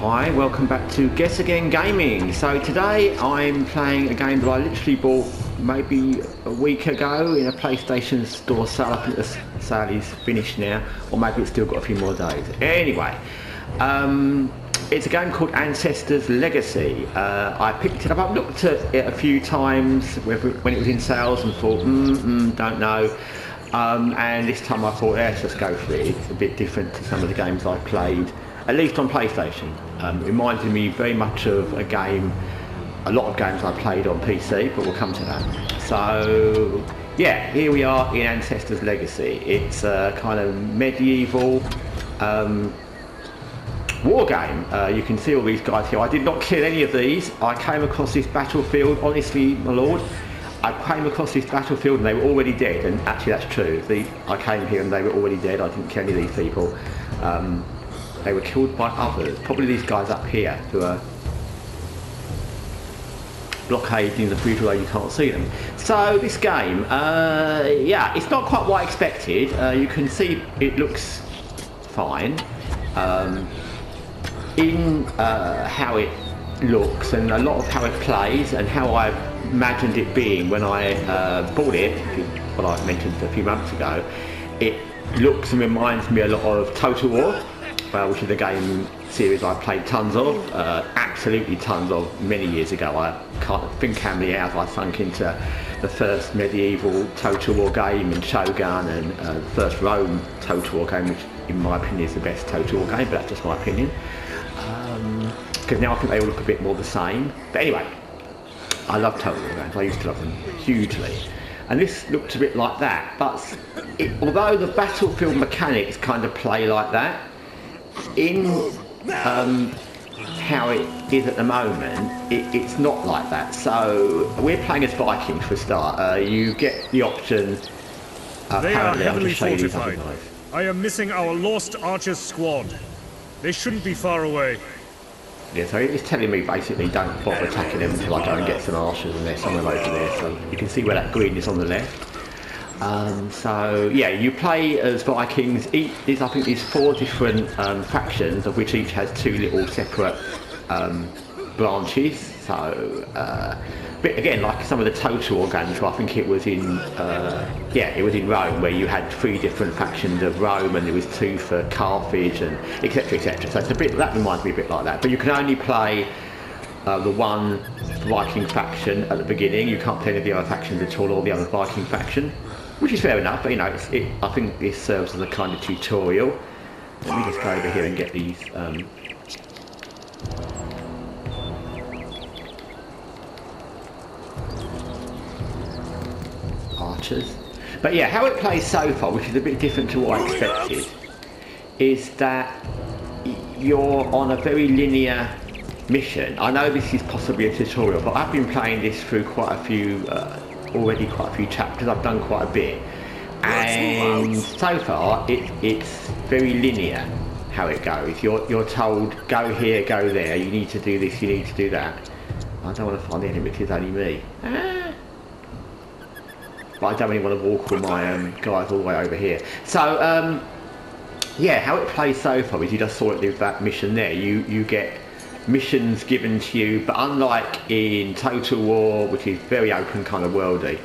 Hi, welcome back to Guessagaingaming. So today I'm playing a game that I literally bought maybe a week ago in a PlayStation store sale. I think the sale is finished now, or maybe it's still got a few more days. Anyway, it's a game called Ancestors Legacy. I picked it up, I've looked at it a few times when it was in sales and thought, don't know. And this time I thought, let's just go for it. It's a bit different to some of the games I've played, at least on PlayStation. Reminded me very much of a lot of games I played on PC, but we'll come to that. So yeah, here we are in Ancestors Legacy. It's a kind of medieval war game. You can see all these guys here. I did not kill any of these. I came across this battlefield, honestly, my lord. I came across this battlefield and they were already dead, and actually that's true. I came here and they were already dead. I didn't kill any of these people. They were killed by others, probably these guys up here who are blockading the bridge where you can't see them. So this game, yeah, it's not quite what I expected. You can see it looks fine in how it looks and a lot of how it plays and how I imagined it being when I bought it, what I mentioned a few months ago. It looks and reminds me a lot of Total War, which is a game series I played tons of, absolutely tons of, many years ago. I can't think how many hours I sunk into the first medieval Total War game and Shogun, and the first Rome Total War game, which in my opinion is the best Total War game, but that's just my opinion. Because now I think they all look a bit more the same. But anyway, I love Total War games, I used to love them hugely. And this looked a bit like that, but although the battlefield mechanics kind of play like that, in how it is at the moment, it's not like that. So we're playing as Vikings for a start. You get the option, they are heavily fortified. I am missing our lost archers squad. They shouldn't be far away. Yeah, so it's telling me basically don't bother attacking them until I go and get some archers, and they're somewhere over there. So you can see where that green is on the left. So yeah, you play as Vikings. I think there's 4 different factions, of which each has 2 little separate branches. So but again, like some of the Total War games, I think it was in it was in Rome, where you had 3 different factions of Rome, and there was 2 for Carthage, and etc, etc. So it's a bit, that reminds me a bit like that. But you can only play the one Viking faction at the beginning. You can't play any of the other factions at all, or the other Viking faction, which is fair enough. But you know, I think this serves as a kind of tutorial. Let me just go over here and get these. Archers. But yeah, how it plays so far, which is a bit different to what I expected, is that you're on a very linear mission. I know this is possibly a tutorial, but I've been playing this through quite a few chapters. I've done quite a bit, and so far it's very linear how it goes. You're told, go here, go there, you need to do this, you need to do that. I don't want to find the enemy, it's only me. But I don't really want to walk all my guys all the way over here. So yeah, how it plays so far is you just saw it with that mission there. You get missions given to you, but unlike in Total War, which is very open kind of worldy,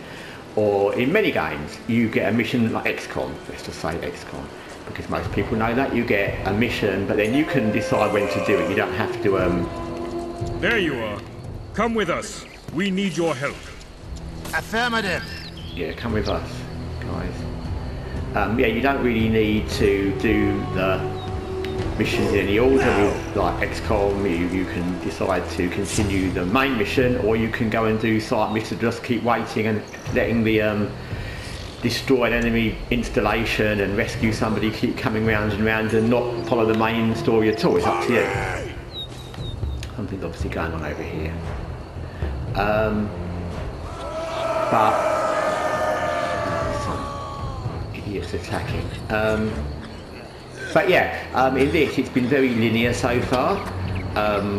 or in many games, you get a mission like XCOM, let's just say XCOM, because most people know that. You get a mission, but then you can decide when to do it. You don't have to There you are. Come with us. We need your help. Affirmative. Yeah, come with us, guys. Yeah, you don't really need to do the missions in any order. With like XCOM, you can decide to continue the main mission, or you can go and do side missions, just keep waiting and letting the destroyed enemy installation and rescue somebody keep coming round and round and not follow the main story at all. It's up to you. Something's obviously going on over here. But idiots attacking. But yeah, in this it's been very linear so far,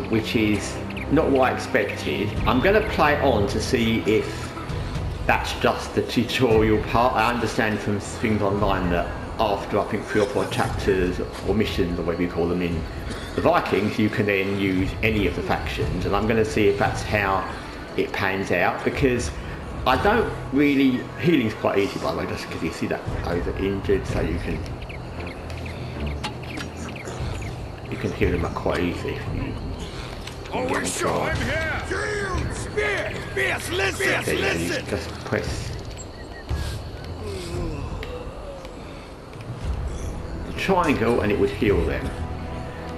which is not what I expected. I'm going to play it on to see if that's just the tutorial part. I understand from things online that after I think 3 or 4 chapters or missions or whatever you call them in the Vikings, you can then use any of the factions, and I'm going to see if that's how it pans out, because I don't really... Healing's quite easy, by the way, just because you see that over injured, so you can heal them up quite easy. Oh, sure, I'm here! Shield! Spear! Spears! Listen! Listen! Just press the triangle and it would heal them.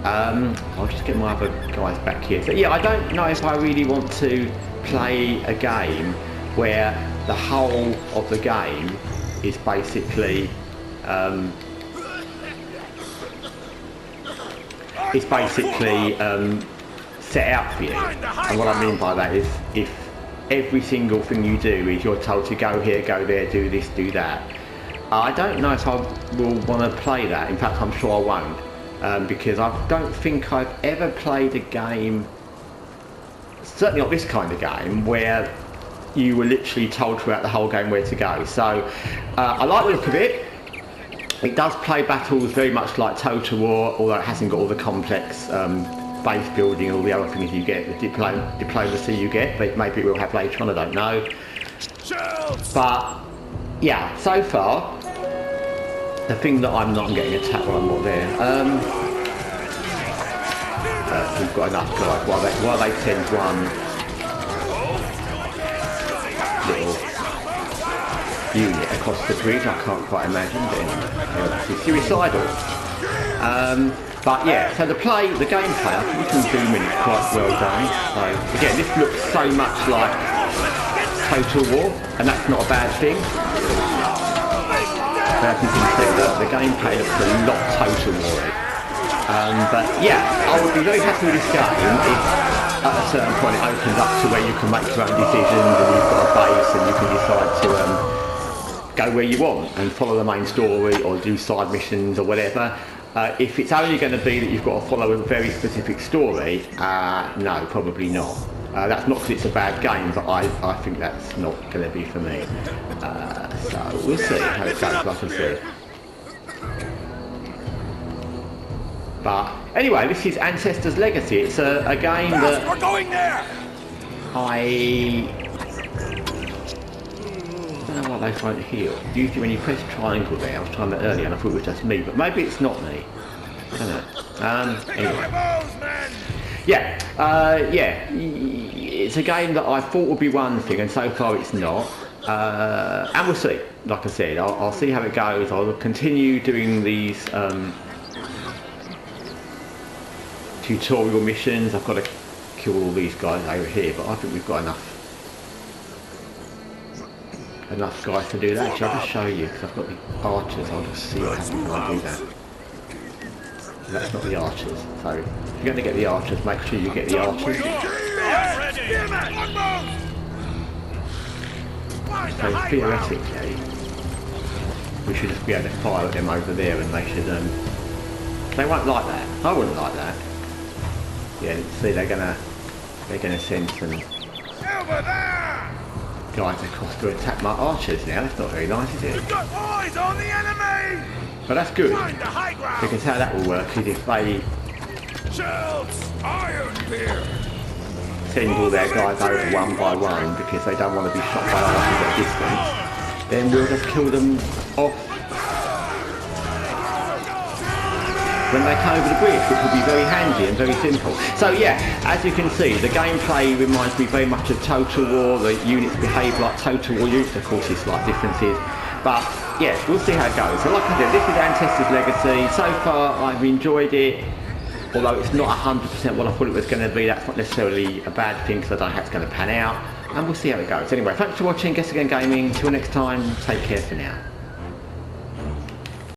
I'll just get my other guys back here. So yeah, I don't know if I really want to play a game where the whole of the game is basically set out for you. And what I mean by that is if every single thing you do is you're told to go here, go there, do this, do that. I don't know if I will want to play that. In fact, I'm sure I won't. Because I don't think I've ever played a game, certainly not this kind of game, where you were literally told throughout the whole game where to go. So I like the look of it. It does play battles very much like Total War, although it hasn't got all the complex base building and all the other things you get, the diplomacy you get, but maybe it will have later on, I don't know. But yeah, so far, the thing that I'm not getting attacked while I'm not there. We've got enough guys. While they send one little unit across the bridge, I can't quite imagine, then it's suicidal. But yeah, so the gameplay, I think you can zoom in, it's quite well done. So again, this looks so much like Total War, and that's not a bad thing. As you can see, the gameplay looks a lot Total War-y. But yeah, I would be very happy with this game if at a certain point it opens up to where you can make your own decisions and you've got a base and you can decide to go where you want and follow the main story or do side missions or whatever. If it's only going to be that you've got to follow a very specific story, no, probably not. That's not because it's a bad game, but I think that's not going to be for me. So we'll see how it goes, like I said. But anyway, this is Ancestors Legacy. It's a game that we're going there. I don't know why they won't heal. Usually when you press triangle there, I was trying that earlier and I thought it was just me, but maybe it's not me. I don't know. Anyway. Yeah, it's a game that I thought would be one thing, and so far it's not. And we'll see. Like I said, I'll see how it goes. I'll continue doing these tutorial missions. I've got to kill all these guys over here, but I think we've got enough guys to do that. Actually, I'll just show you because I've got the archers. I'll just see what happens when I do that. That's not the archers, so if you're going to get the archers, make sure you get the archers. So theoretically, we should just be able to fire at them over there, and they should. They won't like that. I wouldn't like that. Yeah, see, they're gonna send some guys across to attack my archers now. That's not very nice, is it? We've got eyes on the enemy. But that's good, because how that will work is if they send all their guys over one by one because they don't want to be shot by archers at a distance, then we'll just kill them off when they come over the bridge, which will be very handy and very simple. So yeah, as you can see, the gameplay reminds me very much of Total War. The units behave like Total War units, of course, there's slight differences. But yeah, we'll see how it goes. So like I said, this is Ancestors Legacy. So far, I've enjoyed it. Although it's not 100% what I thought it was going to be, that's not necessarily a bad thing because I don't know how it's going to pan out. And we'll see how it goes. Anyway, thanks for watching Guessagaingaming. Until next time, take care for now.